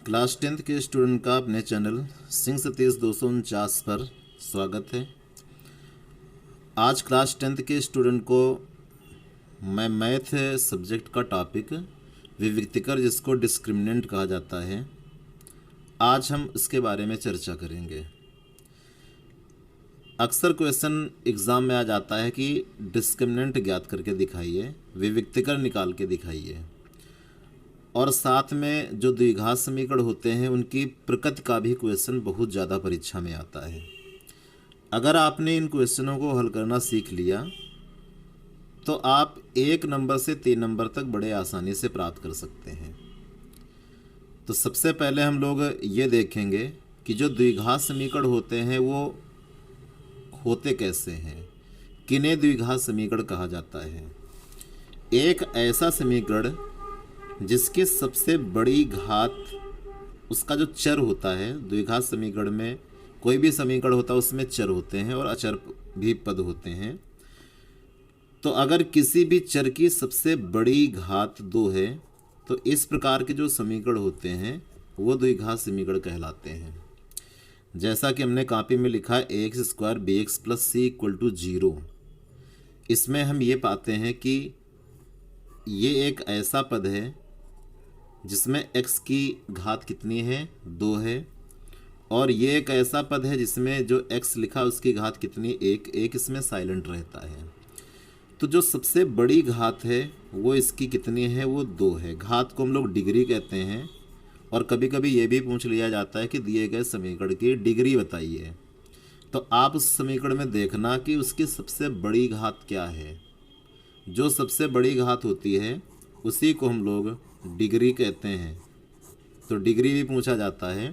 Class 10th के student का अपने चैनल सिंह सतीश 249 पर स्वागत है। आज क्लास 10th के स्टूडेंट को मैं मैथ सब्जेक्ट का टॉपिक विविक्तिकर, जिसको डिस्क्रिमिनेंट कहा जाता है, आज हम इसके बारे में चर्चा करेंगे। अक्सर क्वेश्चन एग्ज़ाम में आ जाता है कि डिस्क्रिमिनेंट ज्ञात करके दिखाइए, विविक्तिकर निकाल के दिखाइए, और साथ में जो द्विघात समीकरण होते हैं उनकी प्रकृति का भी क्वेश्चन बहुत ज़्यादा परीक्षा में आता है। अगर आपने इन क्वेश्चनों को हल करना सीख लिया तो आप 1 नंबर से 3 नंबर तक बड़े आसानी से प्राप्त कर सकते हैं। तो सबसे पहले हम लोग ये देखेंगे कि जो द्विघात समीकरण होते हैं वो होते कैसे हैं, किन्हें द्विघात समीकरण कहा जाता है। एक ऐसा समीकरण जिसकी सबसे बड़ी घात, उसका जो चर होता है, द्विघात समीकरण में कोई भी समीकरण होता है उसमें चर होते हैं और अचर भी पद होते हैं। तो अगर किसी भी चर की सबसे बड़ी घात 2 है तो इस प्रकार के जो समीकरण होते हैं वो द्विघात समीकरण कहलाते हैं। जैसा कि हमने कॉपी में लिखा है ax² bx + c = 0। इसमें हम ये पाते हैं कि ये एक ऐसा पद है जिसमें x की घात कितनी है, 2 है, और ये एक ऐसा पद है जिसमें जो x लिखा उसकी घात कितनी, 1 इसमें साइलेंट रहता है। तो जो सबसे बड़ी घात है वो इसकी कितनी है, वो 2 है। घात को हम लोग डिग्री कहते हैं, और कभी कभी ये भी पूछ लिया जाता है कि दिए गए समीकरण की डिग्री बताइए। तो आप उस समीकरण में देखना कि उसकी सबसे बड़ी घात क्या है। जो सबसे बड़ी घात होती है उसी को हम लोग डिग्री कहते हैं, तो डिग्री भी पूछा जाता है।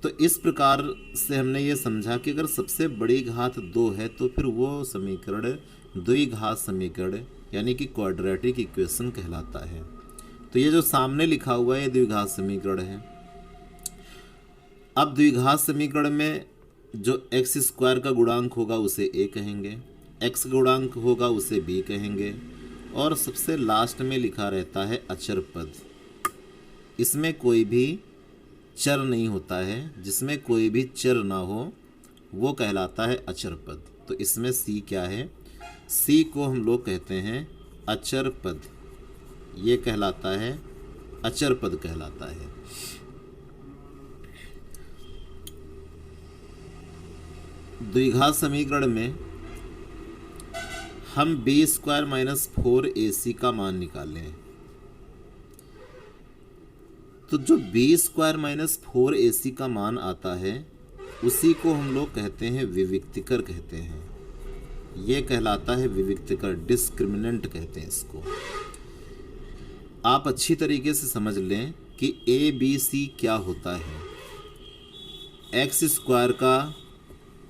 तो इस प्रकार से हमने ये समझा कि अगर सबसे बड़ी घात 2 है तो फिर वो समीकरण द्विघात समीकरण यानी कि क्वाड्रेटिक इक्वेशन कहलाता है। तो ये जो सामने लिखा हुआ है ये द्विघात समीकरण है। अब द्विघात समीकरण में जो x² का गुणांक होगा उसे a कहेंगे, x गुणांक होगा उसे b कहेंगे, और सबसे लास्ट में लिखा रहता है अचर पद। इसमें कोई भी चर नहीं होता है, जिसमें कोई भी चर ना हो वो कहलाता है अचर पद। तो इसमें c क्या है, c को हम लोग कहते हैं अचर पद। ये कहलाता है अचर पद कहलाता है। द्विघात समीकरण में हम b² - 4ac का मान निकालें। तो जो b² - 4ac का मान आता है उसी को हम लोग कहते हैं विविक्तिकर कहते हैं। ये कहलाता है विविक्तिकर, डिस्क्रिमिनेंट कहते हैं इसको। आप अच्छी तरीके से समझ लें कि a b c क्या होता है। x² का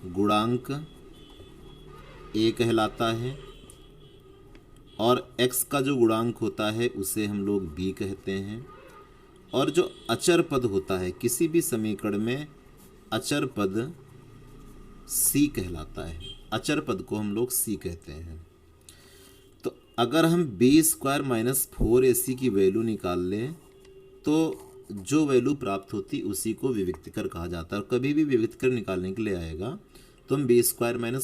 गुणांक a कहलाता है, और x का जो गुणांक होता है उसे हम लोग b कहते हैं, और जो अचर पद होता है किसी भी समीकरण में अचर पद c कहलाता है। अचर पद को हम लोग c कहते हैं। तो अगर हम b² - 4ac की वैल्यू निकाल लें तो जो वैल्यू प्राप्त होती उसी को विविक्तिकर कहा जाता है। और कभी भी विविक्तिकर निकालने के लिए आएगा तो हम b² -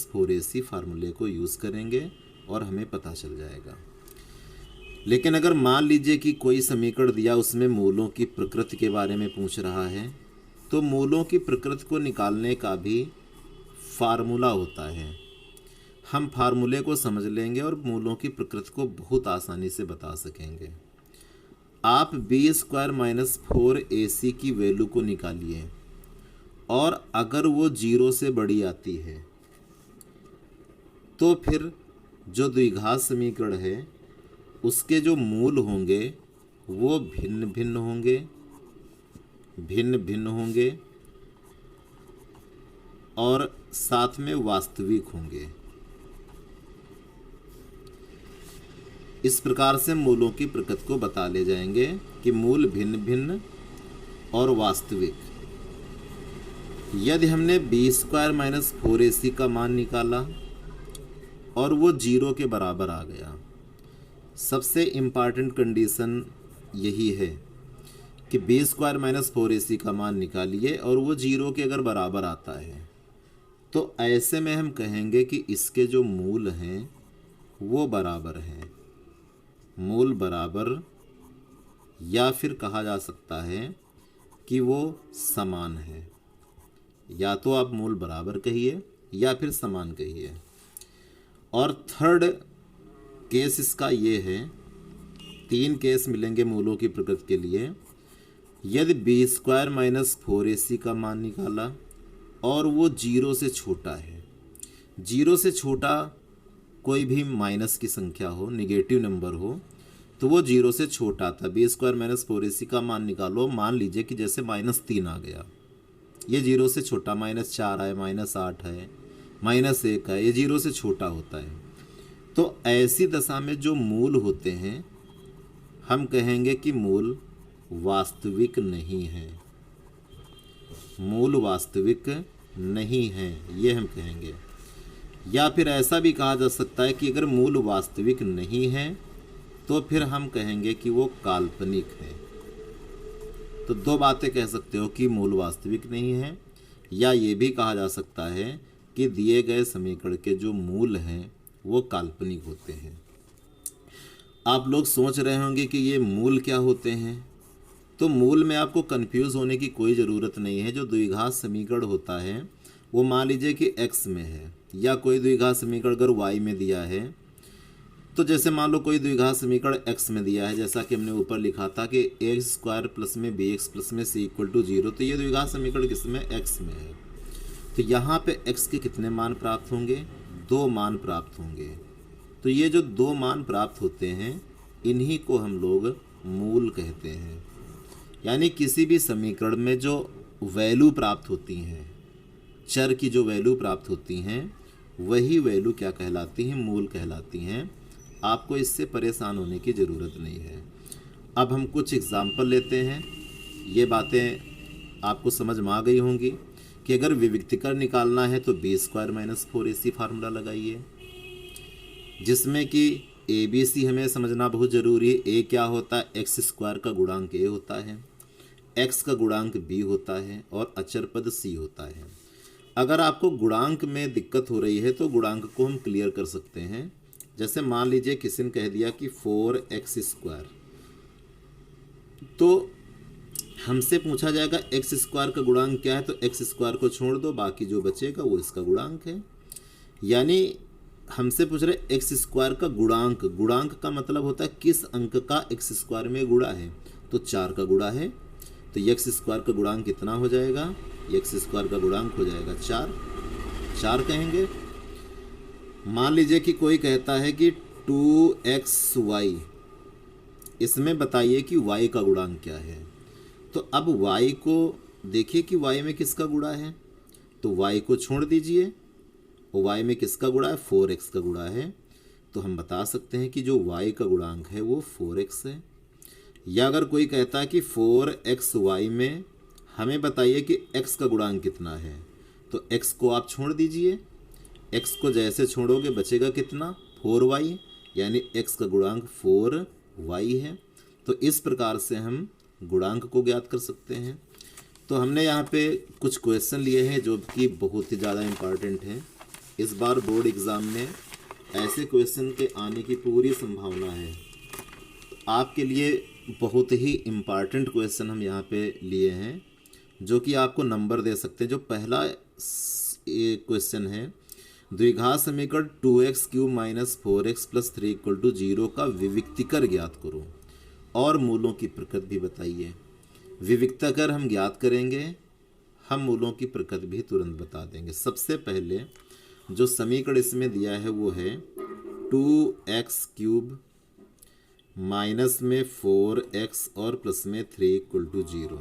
4ac फार्मूले को यूज़ करेंगे और हमें पता चल जाएगा। लेकिन अगर मान लीजिए कि कोई समीकरण दिया, उसमें मूलों की प्रकृति के बारे में पूछ रहा है, तो मूलों की प्रकृति को निकालने का भी फार्मूला होता है। हम फार्मूले को समझ लेंगे और मूलों की प्रकृति को बहुत आसानी से बता सकेंगे। आप b² - 4ac की वैल्यू को निकालिए, और अगर वो 0 से बड़ी आती है तो फिर जो द्विघात समीकरण है उसके जो मूल होंगे वो भिन्न भिन्न होंगे और साथ में वास्तविक होंगे। इस प्रकार से मूलों की प्रकृति को बता ले जाएंगे कि मूल भिन्न भिन्न और वास्तविक। यदि हमने b² - 4ac का मान निकाला और वो 0 के बराबर आ गया, सबसे इम्पॉर्टेंट कंडीशन यही है कि बी स्क्वायर माइनस 4ac का मान निकालिए और वो 0 के अगर बराबर आता है तो ऐसे में हम कहेंगे कि इसके जो मूल हैं वो बराबर हैं, मूल बराबर, या फिर कहा जा सकता है कि वो समान है। या तो आप मूल बराबर कहिए या फिर समान कहिए। और थर्ड केस इसका ये है, 3 केस मिलेंगे मूलों की प्रकृति के लिए। यदि बी स्क्वायर माइनस 4ac का मान निकाला और वो 0 से छोटा है, 0 से छोटा कोई भी माइनस की संख्या हो, निगेटिव नंबर हो, तो वो 0 से छोटा था। बी स्क्वायर माइनस 4ac का मान निकालो, मान लीजिए कि जैसे -3 आ गया, ये 0 से छोटा, -4 है, -8 है, -1 है, ये 0 से छोटा होता है। तो ऐसी दशा में जो मूल होते हैं हम कहेंगे कि मूल वास्तविक नहीं है, मूल वास्तविक नहीं है, ये हम कहेंगे। या फिर ऐसा भी कहा जा सकता है कि अगर मूल वास्तविक नहीं है तो फिर हम कहेंगे कि वो काल्पनिक है। तो 2 बातें कह सकते हो कि मूल वास्तविक नहीं है, या ये भी कहा जा सकता है कि दिए गए समीकरण के जो मूल हैं वो काल्पनिक होते हैं। आप लोग सोच रहे होंगे कि ये मूल क्या होते हैं। तो मूल में आपको कंफ्यूज होने की कोई ज़रूरत नहीं है। जो द्विघात समीकरण होता है वो मान लीजिए कि x में है, या कोई द्विघात समीकरण अगर y में दिया है, तो जैसे मान लो कोई द्विघात समीकरण x में दिया है, जैसा कि हमने ऊपर लिखा था कि एक्स स्क्वायर प्लस में bx प्लस में c इक्वल टू 0, तो ये द्विघात समीकरण किस में, x में है। तो यहाँ पे x के कितने मान प्राप्त होंगे, 2 मान प्राप्त होंगे। तो ये जो 2 मान प्राप्त होते हैं इन्हीं को हम लोग मूल कहते हैं। यानी किसी भी समीकरण में जो वैल्यू प्राप्त होती हैं, चर की जो वैल्यू प्राप्त होती हैं, वही वैल्यू क्या कहलाती हैं, मूल कहलाती हैं। आपको इससे परेशान होने की ज़रूरत नहीं है। अब हम कुछ एग्जाम्पल लेते हैं। ये बातें आपको समझ में आ गई होंगी कि अगर विविक्तीकरण निकालना है तो B square minus 4ac formula लगाइए, जिसमें कि ए बी सी हमें समझना बहुत ज़रूरी है। ए क्या होता है, एक्स स्क्वायर का गुणांक ए होता है, एक्स का गुणांक बी होता है और अचर पद सी होता है। अगर आपको गुणांक में दिक्कत हो रही है तो गुणांक को हम क्लियर कर सकते हैं। जैसे मान लीजिए किसी ने कह दिया कि 4x स्क्वायर, तो हमसे पूछा जाएगा एक्स स्क्वायर का गुणांक क्या है, तो एक्स स्क्वायर को छोड़ दो, बाकी जो बचेगा वो इसका गुणांक है। यानी हमसे पूछ रहे एक्स स्क्वायर का गुणांक, गुणांक का मतलब होता है किस अंक का एक्स स्क्वायर में गुणा है, तो 4 का गुणा है। तो एक्स स्क्वायर का गुणांक कितना हो जाएगा, एक्स स्क्वायर का गुणांक हो जाएगा 4 कहेंगे। मान लीजिए कि कोई कहता है कि 2xy, इसमें बताइए कि y का गुणांक क्या है। तो अब y को देखिए कि y में किसका गुणा है, तो y को छोड़ दीजिए, y में किसका गुणा है, 4x का गुणा है। तो हम बता सकते हैं कि जो y का गुणांक है वो 4x है। या अगर कोई कहता है कि 4xy में हमें बताइए कि x का गुणांक कितना है, तो x को आप छोड़ दीजिए, x को जैसे छोड़ोगे बचेगा कितना, 4y, यानी x का गुणांक 4y है। तो इस प्रकार से हम गुणांक को ज्ञात कर सकते हैं। तो हमने यहाँ पे कुछ क्वेश्चन लिए हैं जो कि बहुत ही ज़्यादा इम्पॉर्टेंट हैं। इस बार बोर्ड एग्ज़ाम में ऐसे क्वेश्चन के आने की पूरी संभावना है। आपके लिए बहुत ही इम्पॉर्टेंट क्वेश्चन हम यहाँ पे लिए हैं जो कि आपको नंबर दे सकते हैं। जो पहला क्वेश्चन है, द्विघात समीकरण 2x³ minus 4x plus 3 equal to 0 का विविक्तीकर ज्ञात करो और मूलों की प्रकृति भी बताइए। विविक्तीकर हम ज्ञात करेंगे, हम मूलों की प्रकृति भी तुरंत बता देंगे। सबसे पहले जो समीकरण इसमें दिया है वो है 2x³ माइनस में 4x और प्लस में 3 इक्वल टू 0।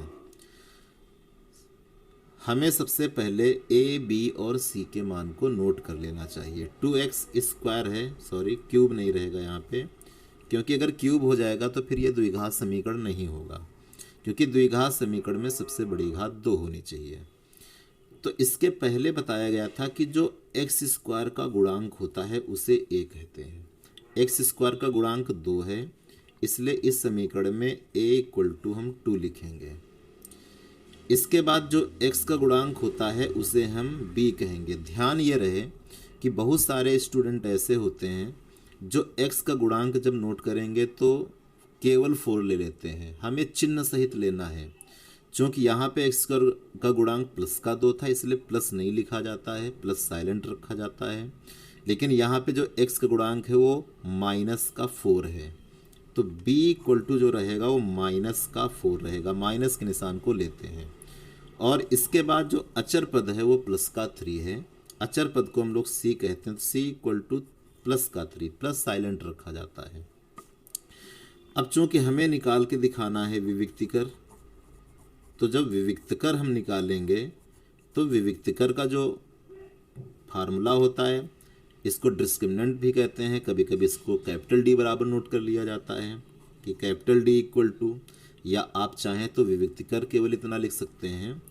हमें सबसे पहले a, b और c के मान को नोट कर लेना चाहिए। 2x स्क्वायर है, सॉरी क्यूब नहीं रहेगा यहाँ पे, क्योंकि अगर क्यूब हो जाएगा तो फिर ये द्विघात समीकरण नहीं होगा, क्योंकि द्विघात समीकरण में सबसे बड़ी घात 2 होनी चाहिए। तो इसके पहले बताया गया था कि जो एक्स स्क्वायर का गुणांक होता है उसे a कहते हैं। एक्स स्क्वायर का गुणांक 2 है, इसलिए इस समीकरण में a इक्वल टू हम 2 लिखेंगे। इसके बाद जो x का गुणांक होता है उसे हम b कहेंगे। ध्यान ये रहे कि बहुत सारे स्टूडेंट ऐसे होते हैं जो x का गुणांक जब नोट करेंगे तो केवल 4 ले लेते हैं। हमें चिन्ह सहित लेना है। क्योंकि यहाँ पे x का गुणांक प्लस का 2 था, इसलिए प्लस नहीं लिखा जाता है, प्लस साइलेंट रखा जाता है। लेकिन यहाँ पे जो x का गुणांक है वो माइनस का 4 है, तो b इक्वल टू जो रहेगा वो माइनस का 4 रहेगा। माइनस के निशान को लेते हैं। और इसके बाद जो अचर पद है वो प्लस का 3 है। अचर पद को हम लोग c कहते हैं, तो c इक्वल टू प्लस का 3, प्लस साइलेंट रखा जाता है। अब चूंकि हमें निकाल के दिखाना है विविक्तिकर, तो जब विविक्तिकर हम निकालेंगे तो विविक्तिकर का जो फार्मूला होता है, इसको डिस्क्रिमिनेंट भी कहते हैं। कभी कभी इसको कैपिटल डी बराबर नोट कर लिया जाता है कि कैपिटल डी इक्वल टू, या आप चाहें तो विविक्तिकर केवल इतना लिख सकते हैं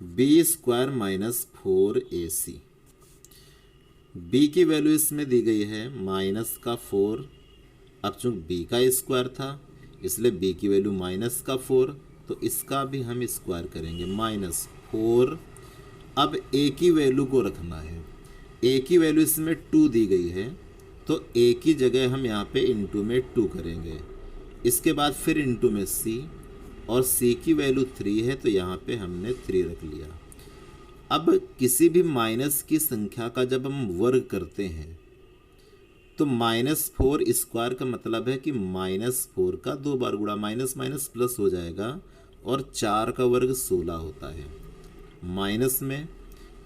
B square minus 4ac। B की वैल्यू इसमें दी गई है माइनस का 4। अब चूंकि बी का स्क्वायर था इसलिए बी की वैल्यू माइनस का 4, तो इसका भी हम स्क्वायर करेंगे माइनस 4। अब ए की वैल्यू को रखना है। ए की वैल्यू इसमें 2 दी गई है, तो ए की जगह हम यहाँ पे इंटू में 2 करेंगे। इसके बाद फिर इंटू में सी, और सी की वैल्यू 3 है तो यहाँ पे हमने 3 रख लिया। अब किसी भी माइनस की संख्या का जब हम वर्ग करते हैं तो -4 स्क्वायर का मतलब है कि -4 का 2 बार गुणा, माइनस माइनस प्लस हो जाएगा, और 4 का वर्ग 16 होता है। माइनस में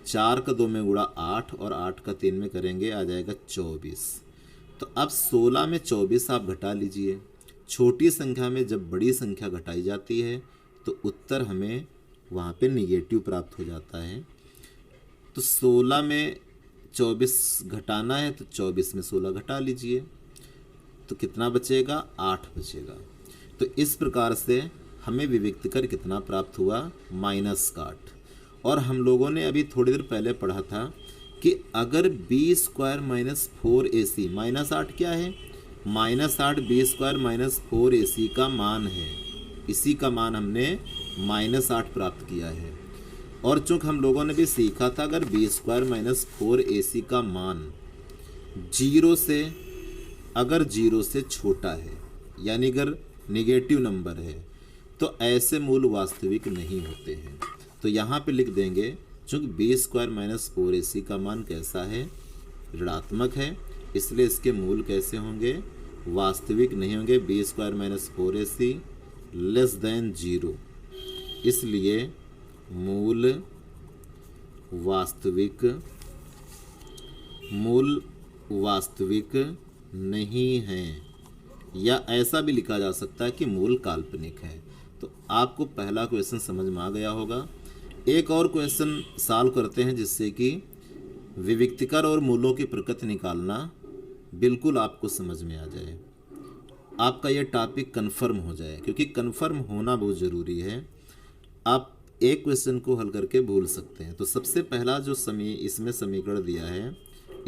4 का 2 में गुणा 8, और 8 का 3 में करेंगे आ जाएगा 24। तो अब 16 में 24 आप घटा लीजिए। छोटी संख्या में जब बड़ी संख्या घटाई जाती है तो उत्तर हमें वहाँ पे निगेटिव प्राप्त हो जाता है। तो 16 में 24 घटाना है तो 24 में 16 घटा लीजिए, तो कितना बचेगा? 8 बचेगा। तो इस प्रकार से हमें विविक्तकर कितना प्राप्त हुआ? -8। और हम लोगों ने अभी थोड़ी देर पहले पढ़ा था कि अगर b स्क्वायर माइनस 4ac, -8 क्या है? -8 b स्क्वायर माइनस 4ac का मान है। इसी का मान हमने -8 प्राप्त किया है। और चूंकि हम लोगों ने भी सीखा था अगर b स्क्वायर माइनस 4ac का मान 0 से छोटा है, यानी अगर निगेटिव नंबर है, तो ऐसे मूल वास्तविक नहीं होते हैं। तो यहाँ पे लिख देंगे चूंकि b स्क्वायर माइनस 4ac का मान कैसा है? ऋणात्मक है, इसलिए इसके मूल कैसे होंगे? वास्तविक नहीं होंगे। b square minus 4ac less than 0, इसलिए मूल वास्तविक नहीं है। या ऐसा भी लिखा जा सकता है कि मूल काल्पनिक है। तो आपको पहला क्वेश्चन समझ में आ गया होगा। एक और क्वेश्चन सॉल्व करते हैं जिससे कि विविक्तिकर और मूलों की प्रकृति निकालना बिल्कुल आपको समझ में आ जाए, आपका ये टॉपिक कन्फर्म हो जाए, क्योंकि कन्फर्म होना बहुत ज़रूरी है। आप एक क्वेश्चन को हल करके भूल सकते हैं। तो सबसे पहला जो इसमें समीकरण दिया है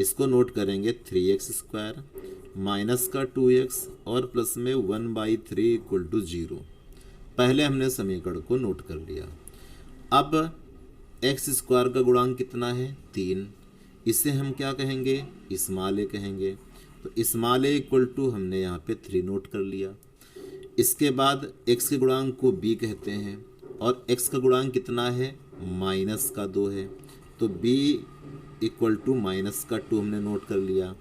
इसको नोट करेंगे 3x स्क्वायर माइनस का 2x और प्लस में 1/3 इक्वल टू 0। पहले हमने समीकरण को नोट कर लिया। अब x स्क्वायर का गुणांक कितना है? 3। इसे हम क्या कहेंगे? स्मॉल a कहेंगे। तो स्मॉल a इक्वल टू हमने यहाँ पे 3 नोट कर लिया। इसके बाद x के गुणांक को b कहते हैं, और x का गुणांक कितना है? -2 है, तो b इक्वल टू -2 हमने नोट कर लिया।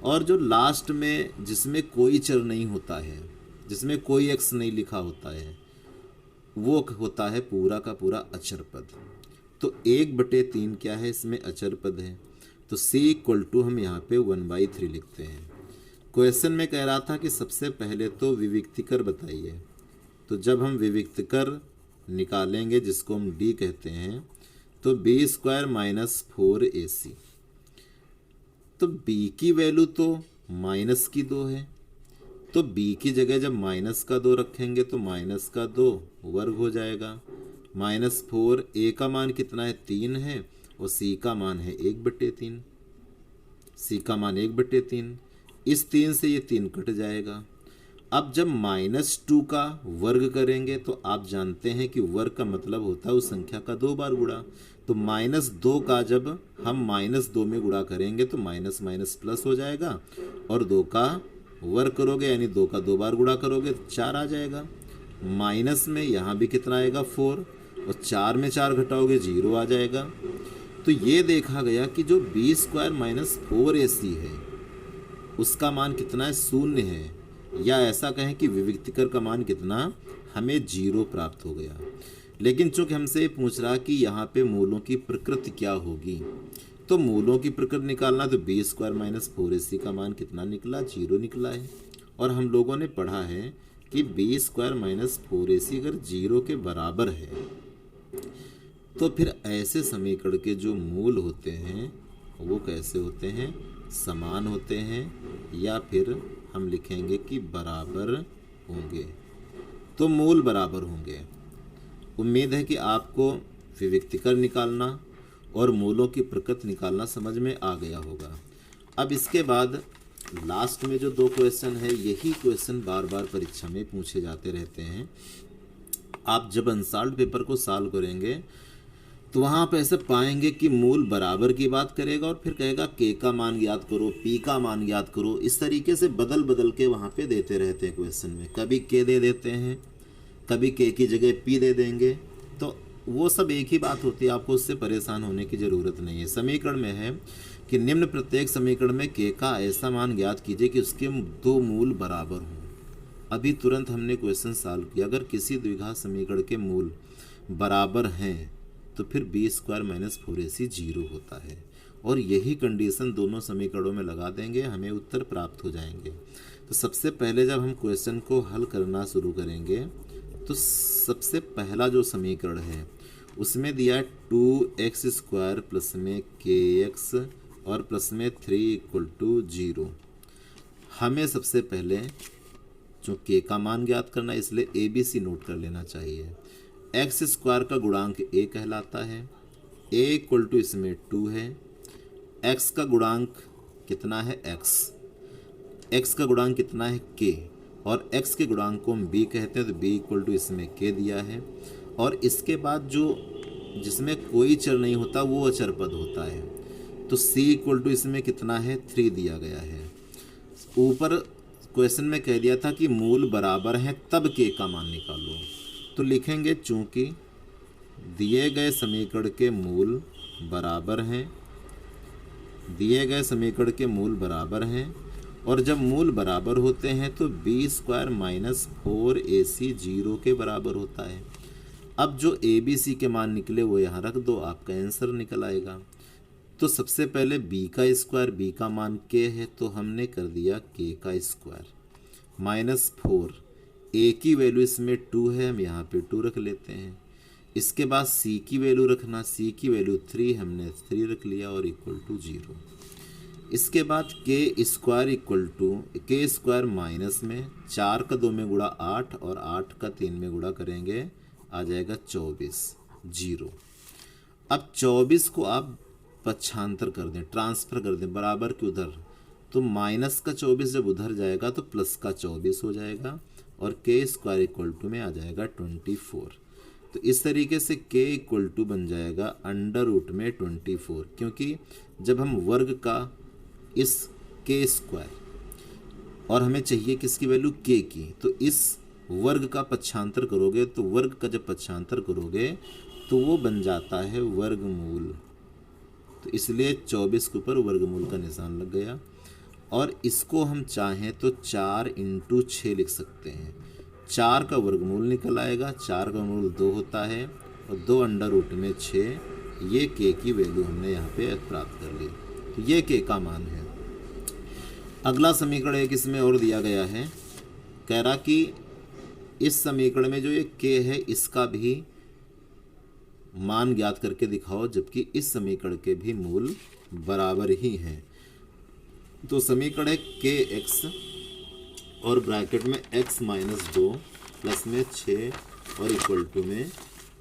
और जो लास्ट में जिसमें कोई चर नहीं होता है, जिसमें कोई x नहीं लिखा होता है, वो होता है पूरा का पूरा अचर पद। तो 1/3 क्या है? इसमें अचर पद है। तो c इक्वल टू हम यहाँ पे 1/3 लिखते हैं। क्वेश्चन में कह रहा था कि सबसे पहले तो विविक्तिकर बताइए। तो जब हम विविक्तिकर निकालेंगे जिसको हम d कहते हैं, तो b स्क्वायर माइनस 4ac, तो b की वैल्यू तो -2 है, तो b की जगह जब -2 रखेंगे तो -2 वर्ग हो जाएगा। -4 a का मान कितना है? 3 है, और c का मान है 1/3। c का मान 1/3, इस 3 से ये 3 कट जाएगा। अब जब -2 का वर्ग करेंगे तो आप जानते हैं कि वर्ग का मतलब होता है उस संख्या का 2 बार गुणा। तो -2 का जब हम -2 में गुणा करेंगे तो माइनस माइनस प्लस हो जाएगा, और 2 का वर्ग करोगे यानी 2 का 2 बार गुणा करोगे तो 4 आ जाएगा। माइनस में यहाँ भी कितना आएगा 4, और 4 में 4 घटाओगे 0 आ जाएगा। तो ये देखा गया कि जो b² - 4ac है उसका मान कितना है, 0 है, या ऐसा कहें कि विविक्तिकर का मान कितना, हमें 0 प्राप्त हो गया। लेकिन चूंकि हमसे पूछ रहा कि यहाँ पे मूलों की प्रकृति क्या होगी, तो मूलों की प्रकृति निकालना, तो b² - 4ac का मान कितना निकला, 0 निकला है। और हम लोगों ने पढ़ा है कि b² - 4ac अगर 0 के बराबर है तो फिर ऐसे समीकरण के जो मूल होते हैं वो कैसे होते हैं, समान होते हैं, या फिर हम लिखेंगे कि बराबर होंगे। तो मूल बराबर होंगे। उम्मीद है कि आपको विविक्तिकर निकालना और मूलों की प्रकृति निकालना समझ में आ गया होगा। अब इसके बाद लास्ट में जो 2 क्वेश्चन है, यही क्वेश्चन बार बार परीक्षा में पूछे जाते रहते हैं। आप जब अनसॉल्व्ड पेपर को सॉल्व करेंगे तो वहाँ पे ऐसे पाएंगे कि मूल बराबर की बात करेगा और फिर कहेगा के का मान ज्ञात करो, पी का मान ज्ञात करो। इस तरीके से बदल बदल के वहाँ पे देते रहते हैं क्वेश्चन में। कभी के दे देते हैं, कभी के की जगह पी दे देंगे। तो वो सब एक ही बात होती है, आपको उससे परेशान होने की ज़रूरत नहीं है। समीकरण में है कि निम्न प्रत्येक समीकरण में के का ऐसा मान ज्ञात कीजिए कि उसके 2 मूल बराबर हों। अभी तुरंत हमने क्वेश्चन सॉल्व किया। अगर किसी द्विघात समीकरण के मूल बराबर हैं तो फिर b² - 4ac 0 होता है, और यही कंडीशन दोनों समीकरणों में लगा देंगे, हमें उत्तर प्राप्त हो जाएंगे। तो सबसे पहले जब हम क्वेश्चन को हल करना शुरू करेंगे तो सबसे पहला जो समीकरण है उसमें दिया है 2x² प्लस में kx और प्लस में 3 = 0। हमें सबसे पहले जो k का मान ज्ञात करना है, इसलिए ABC नोट कर लेना चाहिए। x² का गुणांक a कहलाता है, a = इसमें 2 है। x का गुणांक कितना है, x का गुणांक कितना है, k, और x के गुणांक को हम b कहते हैं, तो b = इसमें k दिया है। और इसके बाद जो जिसमें कोई चर नहीं होता वो अचर पद होता है, तो c = इसमें कितना है, 3 दिया गया है। ऊपर क्वेश्चन में कह दिया था कि मूल बराबर हैं तब k का मान निकालो, तो लिखेंगे चूंकि दिए गए समीकरण के मूल बराबर हैं, दिए गए समीकरण के मूल बराबर हैं, और जब मूल बराबर होते हैं तो b² - 4ac 0 के बराबर होता है। अब जो ABC के मान निकले वो यहाँ रख दो, आपका आंसर निकल आएगा। तो सबसे पहले b² का मान k है, तो हमने कर दिया k² -4, a की वैल्यू इसमें 2 है, हम यहाँ पे 2 रख लेते हैं। इसके बाद c की वैल्यू रखना, c की वैल्यू 3, हमने 3 रख लिया, और = 0। इसके बाद k² माइनस में 4 का 2 में गुणा 8 और 8 का 3 में गुणा करेंगे, आ जाएगा 24, 0। अब 24 को आप पक्षांतर कर दें, ट्रांसफ़र कर दें बराबर के उधर, तो -24 जब उधर जाएगा तो +24 हो जाएगा, और k² में आ जाएगा 24। तो इस तरीके से k बन जाएगा √24, क्योंकि जब हम वर्ग का इस k² और हमें चाहिए किसकी वैल्यू k की, तो इस वर्ग का पक्षांतर करोगे, तो वर्ग का जब पक्षांतर करोगे तो वो बन जाता है वर्गमूल। तो इसलिए 24 के ऊपर वर्गमूल का निशान लग गया। और इसको हम चाहें तो 4 × 6 लिख सकते हैं। 4 का वर्गमूल निकल आएगा, 4 का मूल 2 होता है, और 2 √6, ये k की वैल्यू हमने यहाँ पे प्राप्त कर ली। तो ये k का मान है। अगला समीकरण एक इसमें और दिया गया है, कह रहा कि इस समीकरण में जो ये k है इसका भी मान ज्ञात करके दिखाओ, जबकि इस समीकरण के भी मूल बराबर ही हैं। तो समीकरण है kx और ब्रैकेट में x - 2 प्लस में 6 और = में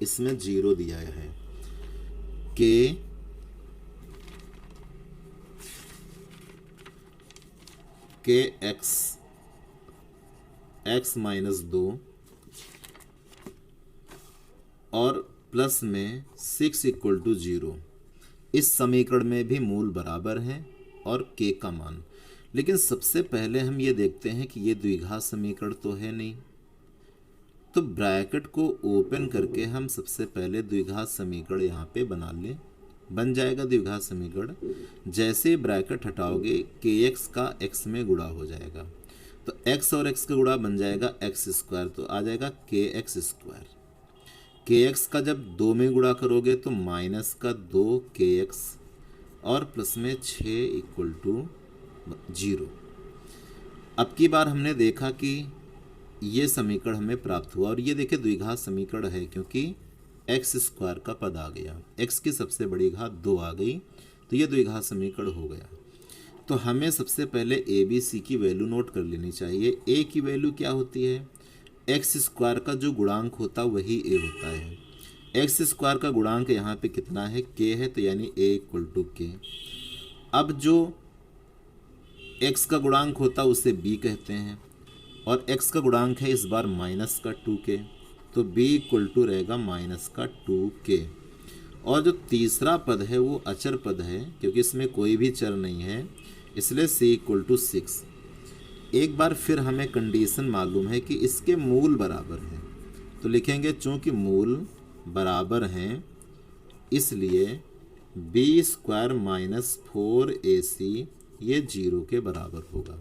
इसमें 0 दिया है। kx x माइनस 2 और प्लस में 6 इक्वल टू 0। इस समीकरण में भी मूल बराबर हैं और k का मान। लेकिन सबसे पहले हम ये देखते हैं कि ये द्विघात समीकरण तो है नहीं, तो ब्रैकेट को ओपन करके हम सबसे पहले द्विघात समीकरण यहाँ पे बना लें। बन जाएगा द्विघात समीकरण। जैसे ब्रैकेट हटाओगे kx का x में गुणा हो जाएगा, तो x और x का गुणा बन जाएगा x स्क्वायर, तो आ जाएगा kx स्क्वायर। kx का जब 2 में गुणा करोगे तो माइनस का 2kx और प्लस में 6 इक्वल टू 0। अब की बार हमने देखा कि ये समीकरण हमें प्राप्त हुआ, और ये देखिए द्विघात समीकरण है क्योंकि एक्स स्क्वायर का पद आ गया, x की सबसे बड़ी घात 2 आ गई, तो ये द्विघात समीकरण हो गया। तो हमें सबसे पहले ए बी सी की वैल्यू नोट कर लेनी चाहिए। ए की वैल्यू क्या होती है? एक्स स्क्वायर का जो गुणांक होता है वही ए होता है। एक्स स्क्वायर का गुणांक यहाँ पे कितना है? के है, तो यानी ए इक्वल टू के। अब जो एक्स का गुणांक होता है उसे बी कहते हैं, और x का गुणांक है इस बार माइनस का 2k, तो b इक्वल टू रहेगा माइनस का 2k। और जो तीसरा पद है वो अचर पद है क्योंकि इसमें कोई भी चर नहीं है, इसलिए c इक्वल टू 6। एक बार फिर हमें कंडीशन मालूम है कि इसके मूल बराबर हैं, तो लिखेंगे चूँकि मूल बराबर हैं इसलिए b स्क्वायर माइनस 4ac ये 0 के बराबर होगा।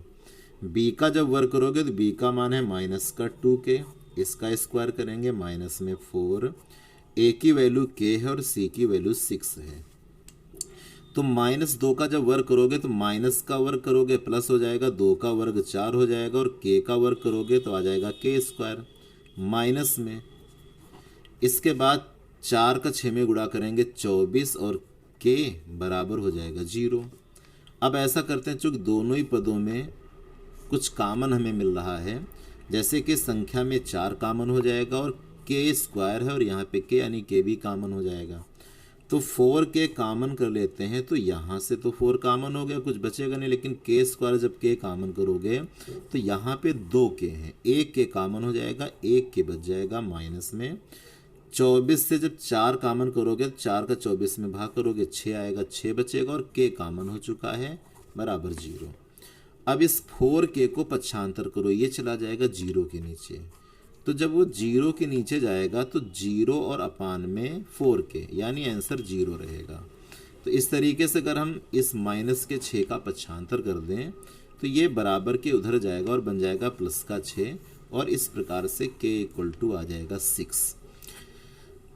b का जब वर्ग करोगे तो b का मान है माइनस का 2k, इसका स्क्वायर करेंगे माइनस में 4, a की वैल्यू k है और c की वैल्यू 6 है। तो माइनस 2 का जब वर्ग करोगे तो माइनस का वर्ग करोगे प्लस हो जाएगा, 2 का वर्ग 4 हो जाएगा, और k का वर्ग करोगे तो आ जाएगा k स्क्वायर माइनस में। इसके बाद 4 का 6 में गुणा करेंगे 24 और k बराबर हो जाएगा 0। अब ऐसा करते हैं चूँकि दोनों ही पदों में कुछ कामन हमें मिल रहा है, जैसे कि संख्या में 4 कामन हो जाएगा और k स्क्वायर है और यहाँ पे k यानी k भी कामन हो जाएगा, तो 4k कामन कर लेते हैं। तो यहाँ से तो 4 कामन हो गया, कुछ बचेगा नहीं, लेकिन k स्क्वायर जब k कामन करोगे तो यहाँ पे 2k है, एक k कामन हो जाएगा, एक k बच जाएगा माइनस में। 24 से जब 4 कामन करोगे तो 4 का 24 में भाग करोगे 6 आएगा, 6 बचेगा और k कामन हो चुका है बराबर 0। अब इस 4k को पक्षांतर करो, ये चला जाएगा 0 के नीचे, तो जब वो 0 के नीचे जाएगा तो 0 और अपान में 4k यानी आंसर 0 रहेगा। तो इस तरीके से अगर हम इस माइनस के 6 का पक्षांतर कर दें तो ये बराबर के उधर जाएगा और बन जाएगा प्लस का 6, और इस प्रकार से k इक्वल टू आ जाएगा 6।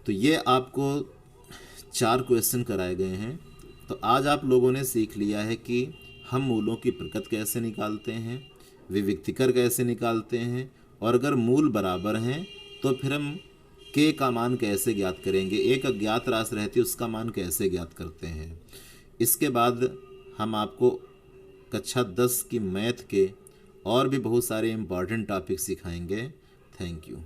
तो ये आपको 4 क्वेश्चन कराए गए हैं। तो आज आप लोगों ने सीख लिया है कि हम मूलों की प्रकृत कैसे निकालते हैं, विविक्तिकर कैसे निकालते हैं, और अगर मूल बराबर हैं तो फिर हम k का मान कैसे ज्ञात करेंगे, एक अज्ञात राशि रहती है उसका मान कैसे ज्ञात करते हैं। इसके बाद हम आपको कक्षा 10 की मैथ के और भी बहुत सारे इम्पॉर्टेंट टॉपिक सिखाएंगे। Thank you.